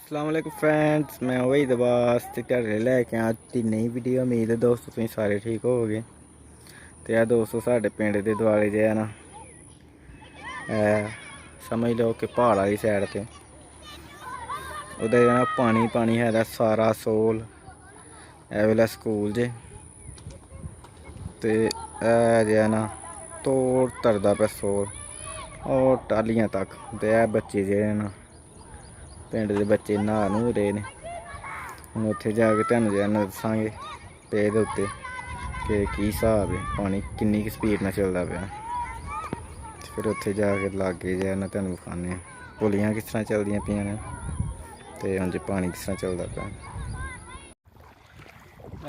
अस्सलामुअलैकुम फ्रेंड्स, मैं वही दबास ते घरे लैके आज दी नई वीडियो। उम्मीद है दोस्तों तुसीं सारे ठीक होगे। तो यार दोस्तों साढ़े पिंड दे दुआले जे है ना समझ लो कि पहाड़ वाली साइड ते उधर ना पानी पानी है सारा सोल ए वेले स्कूल जे ते जे है ना तोड़ तरदा पे सोल और टालियां तक ते बच्चे जे ना पिंड दे बच्चे नहा नू रहे ने। हम उत्थे जाके तुहानू जो दसांगे पेज दे उत्ते कि की हिसाब है, पानी किन्नी की स्पीड नाल चलदा पिया। फिर उत्थे जाके लागे जो है ना तुहानू विखाने पुलियां किस तरह चलदियां पियां ने ते उंज पानी किस तरह चलदा पिया।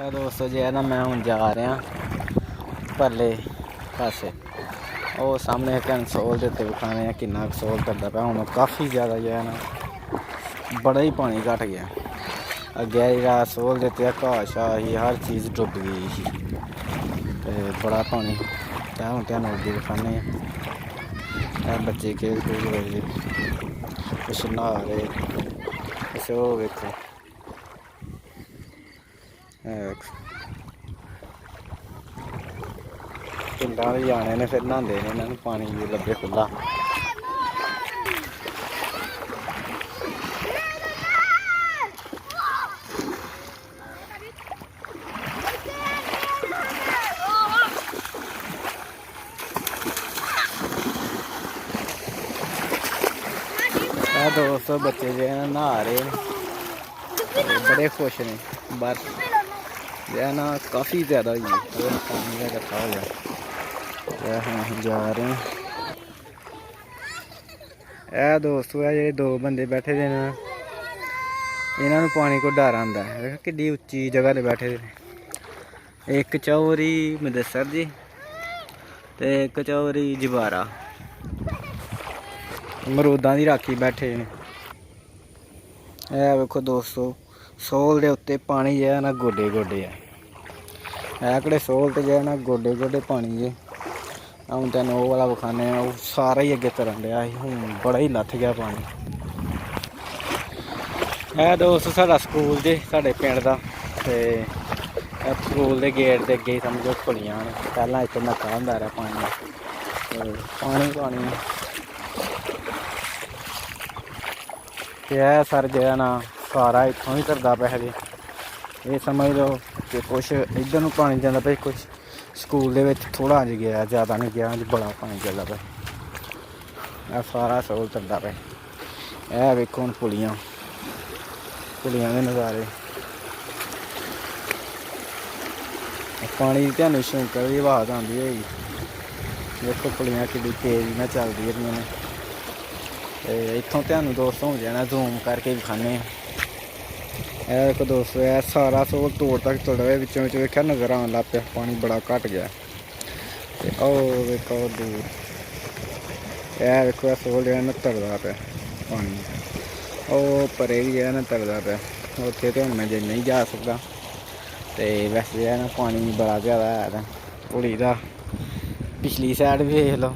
दोस्तों जो है ना मैं हुण जा रहा परले पासे और सामने तुहानू सोल दे उत्ते विखाने किन्ना सोल करदा पिया। हुण काफ़ी ज़्यादा जो है ना बड़ा ही पानी घट गया। अगे जेह्ड़ा सोल दे उत्ते घाऽ शाऽ ही हर चीज़ डुब गई ही ते बड़ा पानी ते हुण तुहानू अग्गे विखाने बच्चे खेल कूद रहे, कुछ नहा रहे, कुछ ओह् वेखो पिंडां दे जाने ने फिर न्हांदे ने, इन्हां नू पानी लब्भे खुल्ला। दोस्तों बच्चे जो है नहा रहे हैं, बड़े खुश ने। बर्फ जो है ना काफ़ी ज़्यादा हुई है, पानी का इकट्ठा हो गया। हम जा रहे हैं दोस्तों ये दो बंदे बैठे दे ने, इन्होंने पानी को डर आंदा है। किड्डी उच्ची जगह ते बैठे दे, एक चौरी मुदस्सर जी ते एक चौरी जबारा मरूदां दी राखी बैठे ने। वेखो दोस्तों सोल दे उत्ते पानी जो है ना गोडे गोडे है कड़े सोल ते जो है ना गोडे गोडे पानी जे। हम तेन ओह् वाला विखाने ओह् सारा ही अगे तरन डया ही, हूँ बड़ा ही लथ गया पानी। दोस्त साढ़ा स्कूल जे साढ़े पिंड दा ते स्कूल दे गेट दे अगे समझो पुलियां ने। पहला इत्थे नक्का होंदा रहा पानी पानी पानी सर जो है ना सारा इत्थों ही तरदा पिया जी। ये समझ लो कि कुछ इधर नू पानी जांदा पिया, कुछ स्कूल दे विच थोड़ा अंज गया, ज़्यादा नहीं गया, अंज बड़ा पानी चलदा पिया। सारा सोल तरदा पिया। वेखो हुण पुलियां दे नज़ारे, पानी दी तुहानू छौंकल दी आवाज़ आंदी होगी। देखो पुलियां किड्डी तेज़ नाल चलदी रहियां ने। इत्थों तुहानू दोस्तों हो जाना जूम करके विखाने। देखो दोस्तों सारा सोल तोड़ तक तोड़ा हुआ, विचों विच वेख्या नज़र आन लग पिया, पानी बड़ा घट गया। वेखो दूर वेखो सोल जो है ना तरदा पिया पानी, परे भी जो है ना तरदा पिया। उत्थे तो हुण मैं जे नहीं जा सकदा ते वैसे जो है ना पानी बड़ा ज़्यादा है पुली दा। पिछली साइड भी देख लो,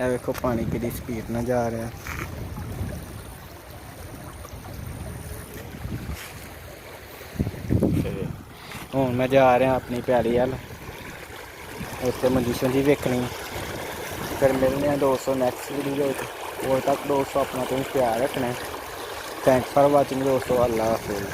वेखो पानी कितनी स्पीड ना जा रहा है। हूँ मैं जा रहा अपनी प्याली अल, उत्थे मंजी शंजी वेखनी। फिर मिलने दोस्तों नैक्सट वीडियो। और तक दोस्तों अपना तुम प्यार रखना। थैंक्स फॉर वाचिंग दोस्तों। अल्लाह हाफिज़।